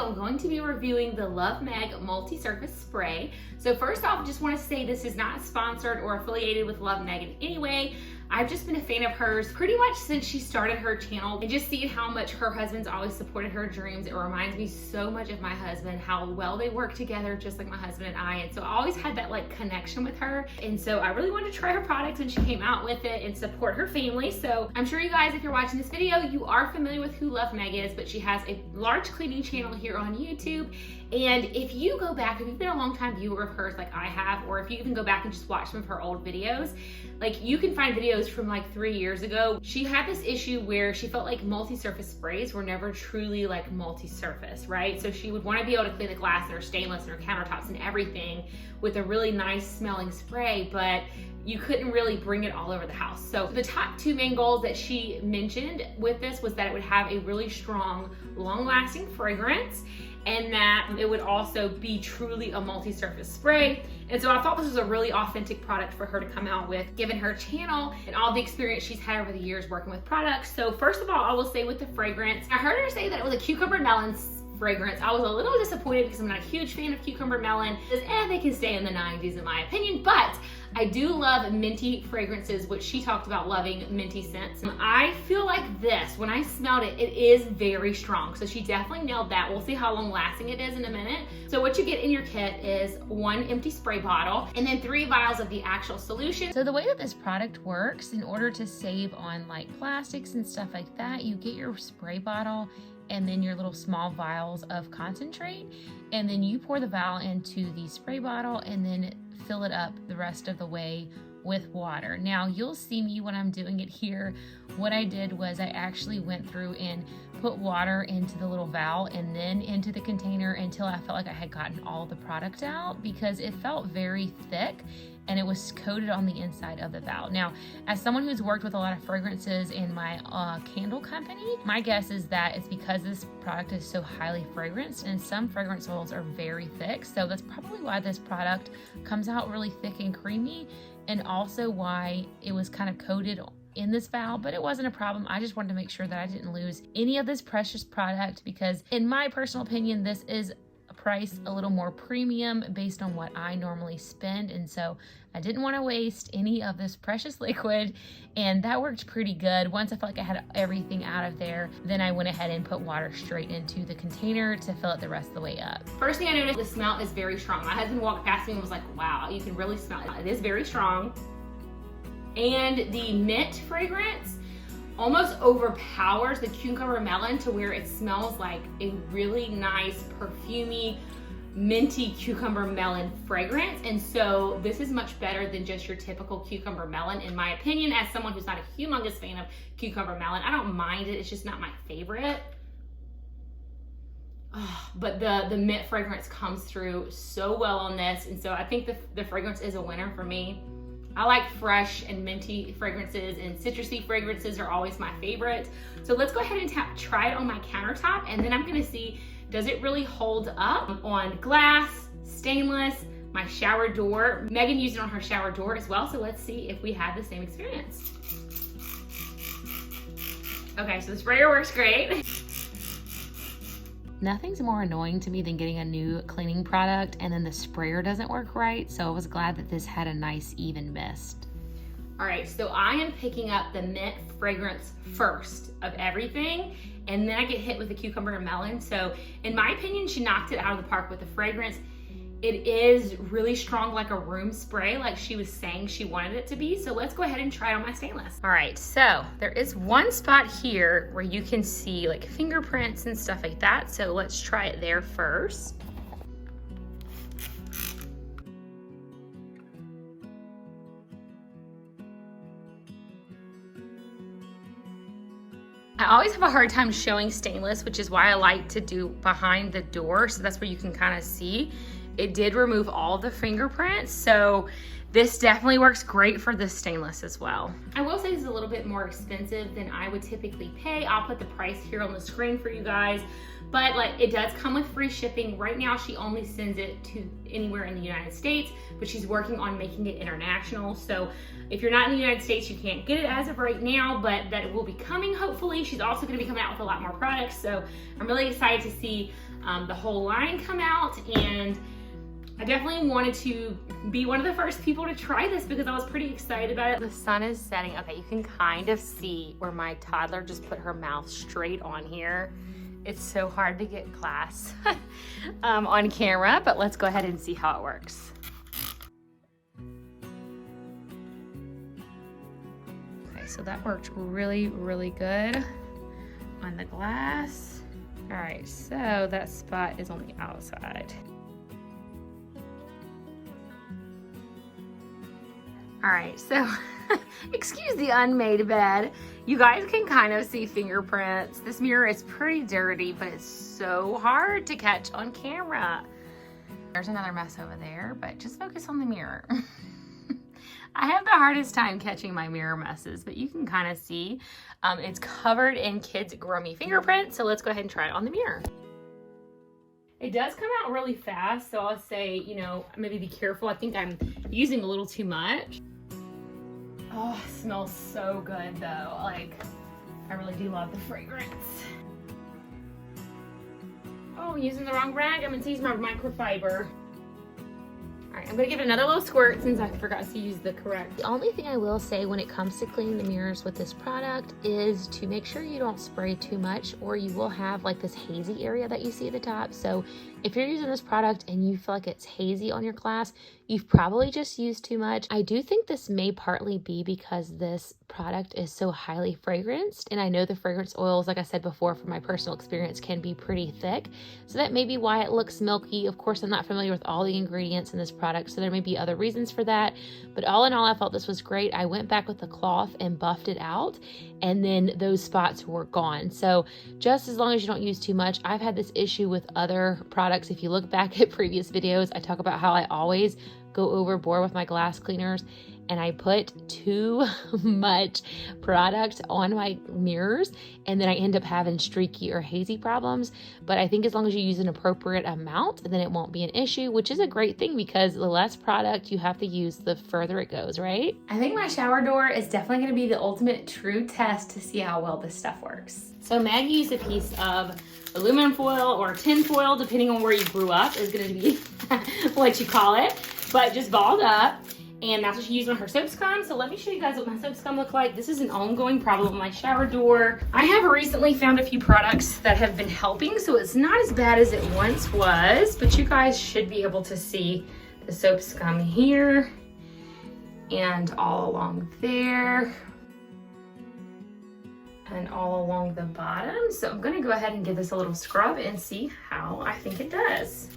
I'm going to be reviewing the Love Meg Multi-Surface Spray. So first off, just want to say this is not sponsored or affiliated with Love Meg in any way. I've just been a fan of hers pretty much since she started her channel, and just seeing how much her husband's always supported her dreams. It reminds me so much of my husband, how well they work together, just like my husband and I. And so I always had that like connection with her. And so I really wanted to try her products when she came out with it and support her family. So I'm sure you guys, if you're watching this video, you are familiar with who Love Meg is, but she has a large cleaning channel here on YouTube. And if you go back, if you've been a long time viewer of hers like I have, or if you even go back and just watch some of her old videos, like you can find videos from like 3 years ago. She had this issue where she felt like multi-surface sprays were never truly like multi-surface, right? So she would want to be able to clean the glass and her stainless and her countertops and everything with a really nice smelling spray, but you couldn't really bring it all over the house. So the top two main goals that she mentioned with this was that it would have a really strong, long-lasting fragrance, and that it would also be truly a multi-surface spray. And so I thought this was a really authentic product for her to come out with, given her channel and all the experience she's had over the years working with products. So first of all, I will say with the fragrance, I heard her say that it was a cucumber melon fragrance. I was a little disappointed because I'm not a huge fan of cucumber melon. They can stay in the 90s in my opinion, but I do love minty fragrances, which she talked about loving minty scents. I feel like this, when I smelled it, it is very strong. So she definitely nailed that. We'll see how long lasting it is in a minute. So what you get in your kit is 1 empty spray bottle and then 3 vials of the actual solution. So the way that this product works, in order to save on like plastics and stuff like that, you get your spray bottle and then your little small vials of concentrate, and then you pour the vial into the spray bottle and then fill it up the rest of the way with water. Now you'll see me when I'm doing it here. What I did was I actually went through and put water into the little valve and then into the container until I felt like I had gotten all the product out, because it felt very thick and it was coated on the inside of the valve. Now, as someone who's worked with a lot of fragrances in my candle company, my guess is that it's because this product is so highly fragranced, and some fragrance oils are very thick. So that's probably why this product comes out really thick and creamy, and also why it was kind of coated in this valve, but it wasn't a problem. I just wanted to make sure that I didn't lose any of this precious product, because in my personal opinion, this is price a little more premium based on what I normally spend, and so I didn't want to waste any of this precious liquid, and that worked pretty good. Once I felt like I had everything out of there, then I went ahead and put water straight into the container to fill it the rest of the way up. First thing I noticed, the smell is very strong. My husband walked past me and was like, wow, you can really smell it. It is very strong. And the mint fragrance almost overpowers the cucumber melon to where it smells like a really nice, perfumey, minty cucumber melon fragrance. And so this is much better than just your typical cucumber melon, in my opinion, as someone who's not a humongous fan of cucumber melon. I don't mind it, it's just not my favorite. But the mint fragrance comes through so well on this, and so I think the fragrance is a winner for me. I like fresh and minty fragrances, and citrusy fragrances are always my favorite. So let's go ahead and try it on my countertop, and then I'm gonna see, does it really hold up on glass, stainless, my shower door. Megan used it on her shower door as well, so let's see if we have the same experience. Okay, so the sprayer works great. Nothing's more annoying to me than getting a new cleaning product and then the sprayer doesn't work right, so I was glad that this had a nice even mist. All right, so I am picking up the mint fragrance first of everything, and then I get hit with the cucumber and melon. So in my opinion, she knocked it out of the park with the fragrance. It is really strong, like a room spray, like she was saying she wanted it to be. So let's go ahead and try it on my stainless. All right, so there is one spot here where you can see like fingerprints and stuff like that. So let's try it there first. I always have a hard time showing stainless, which is why I like to do behind the door. So that's where you can kind of see. It did remove all the fingerprints. So this definitely works great for the stainless as well. I will say this is a little bit more expensive than I would typically pay. I'll put the price here on the screen for you guys. But like, it does come with free shipping. Right now, she only sends it to anywhere in the United States, but she's working on making it international. So if you're not in the United States, you can't get it as of right now, but that will be coming hopefully. She's also gonna be coming out with a lot more products. So I'm really excited to see the whole line come out, and I definitely wanted to be one of the first people to try this because I was pretty excited about it. The sun is setting. Okay, you can kind of see where my toddler just put her mouth straight on here. It's so hard to get class on camera, but let's go ahead and see how it works. Okay, so that worked really, really good on the glass. All right, so that spot is on the outside. All right, so excuse the unmade bed. You guys can kind of see fingerprints. This mirror is pretty dirty, but it's so hard to catch on camera. There's another mess over there, but just focus on the mirror. I have the hardest time catching my mirror messes, but you can kind of see it's covered in kids' grummy fingerprints. So let's go ahead and try it on the mirror. It does come out really fast, so I'll say, you know, maybe be careful. I think I'm using a little too much. Oh, it smells so good though. Like, I really do love the fragrance. Oh, I'm using the wrong rag. I'm gonna use my microfiber. All right, I'm gonna give it another little squirt since I forgot to use the correct. The only thing I will say when it comes to cleaning the mirrors with this product is to make sure you don't spray too much, or you will have like this hazy area that you see at the top. So if you're using this product and you feel like it's hazy on your glass, you've probably just used too much. I do think this may partly be because this product is so highly fragranced, and I know the fragrance oils, like I said before from my personal experience, can be pretty thick. So that may be why it looks milky. Of course, I'm not familiar with all the ingredients in this product, so there may be other reasons for that. But all in all, I felt this was great. I went back with the cloth and buffed it out, and then those spots were gone. So just as long as you don't use too much. I've had this issue with other products. If you look back at previous videos, I talk about how I always go overboard with my glass cleaners and I put too much product on my mirrors, and then I end up having streaky or hazy problems. But I think as long as you use an appropriate amount, then it won't be an issue, which is a great thing because the less product you have to use, the further it goes, right? I think my shower door is definitely gonna be the ultimate true test to see how well this stuff works. So Meg used a piece of aluminum foil or tin foil, depending on where you grew up, is gonna be what you call it, but just balled up. And that's what she used on her soap scum. So let me show you guys what my soap scum look like. This is an ongoing problem with my shower door. I have recently found a few products that have been helping, so it's not as bad as it once was, but you guys should be able to see the soap scum here and all along there and all along the bottom. So I'm gonna go ahead and give this a little scrub and see how I think it does.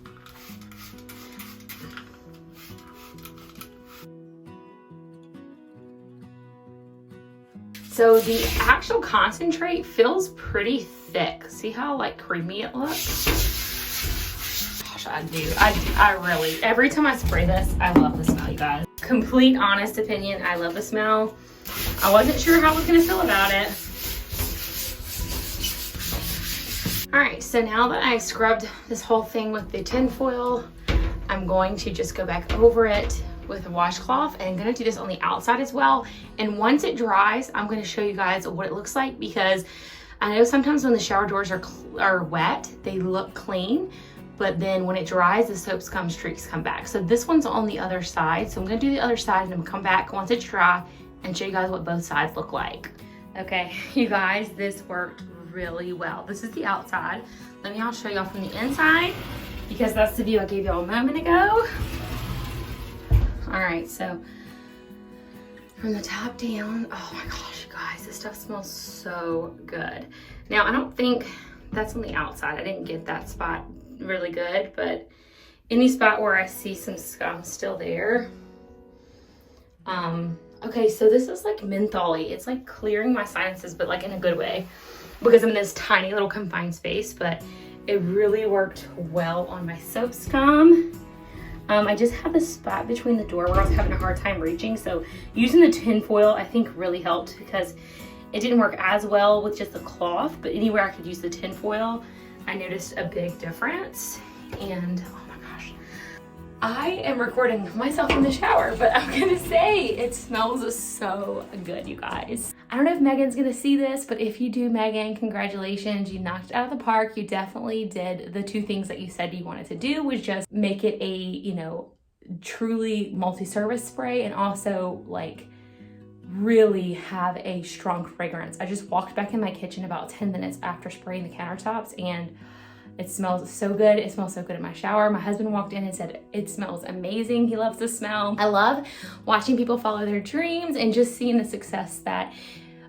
So the actual concentrate feels pretty thick. See how like creamy it looks? Gosh, I do. I really, every time I spray this, I love the smell, you guys. Complete honest opinion, I love the smell. I wasn't sure how I was gonna feel about it. All right, so now that I've scrubbed this whole thing with the tin foil, I'm going to just go back over it with a washcloth, and I'm gonna do this on the outside as well. And once it dries, I'm gonna show you guys what it looks like, because I know sometimes when the shower doors are wet, they look clean, but then when it dries, the soap scum streaks come back. So this one's on the other side. So I'm gonna do the other side and I'm gonna come back once it's dry and show you guys what both sides look like. Okay, you guys, this worked really well. This is the outside. Let me show y'all from the inside, because that's the view I gave y'all a moment ago. All right, so from the top down, oh my gosh, you guys, this stuff smells so good. Now, I don't think that's on the outside. I didn't get that spot really good, but any spot where I see some scum still there. Okay, so this is like menthol-y. It's like clearing my sinuses, but like in a good way, because I'm in this tiny little confined space, but it really worked well on my soap scum. I just have this spot between the door where I was having a hard time reaching, so using the tin foil I think really helped because it didn't work as well with just the cloth, but anywhere I could use the tin foil, I noticed a big difference. And oh my gosh, I am recording myself in the shower, but I'm gonna say it smells so good, you guys. I don't know if Megan's gonna see this, but if you do, Megan, congratulations. You knocked it out of the park. You definitely did the 2 things that you said you wanted to do, was just make it a, you know, truly multi-service spray and also like really have a strong fragrance. I just walked back in my kitchen about 10 minutes after spraying the countertops and it smells so good. It smells so good in my shower. My husband walked in and said, it smells amazing. He loves the smell. I love watching people follow their dreams and just seeing the success that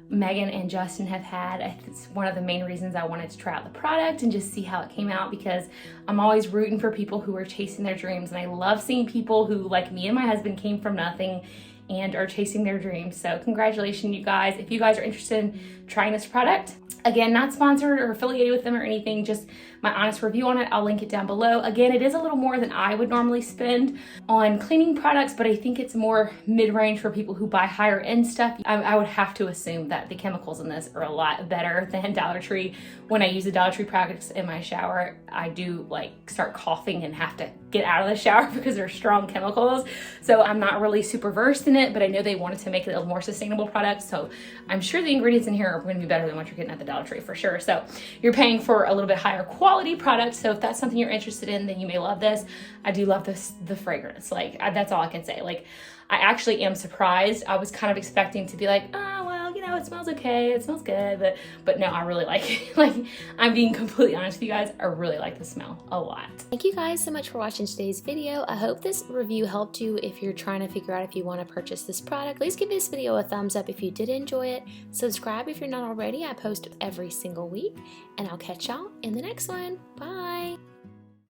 Megan and Justin have had. It's one of the main reasons I wanted to try out the product and just see how it came out, because I'm always rooting for people who are chasing their dreams. And I love seeing people who, like me and my husband, came from nothing and are chasing their dreams. So congratulations, you guys. If you guys are interested in trying this product, again, not sponsored or affiliated with them or anything, just my honest review on it. I'll link it down below. Again, it is a little more than I would normally spend on cleaning products, but I think it's more mid-range for people who buy higher end stuff. I would have to assume that the chemicals in this are a lot better than Dollar Tree. When I use the Dollar Tree products in my shower, I do like start coughing and have to get out of the shower because they're strong chemicals. So I'm not really super versed in it, but I know they wanted to make it a more sustainable product. So I'm sure the ingredients in here are going to be better than what you're getting at the Dollar Tree for sure. So you're paying for a little bit higher quality product. So if that's something you're interested in, then you may love this. I do love the fragrance. Like that's all I can say. Like I actually am surprised. I was kind of expecting to be like, oh, well, you know, it smells okay. It smells good. But no, I really like it. Like, I'm being completely honest with you guys. I really like the smell a lot. Thank you guys so much for watching today's video. I hope this review helped you if you're trying to figure out if you want to purchase this product. Please give this video a thumbs up if you did enjoy it. Subscribe if you're not already. I post every single week. And I'll catch y'all in the next one. Bye.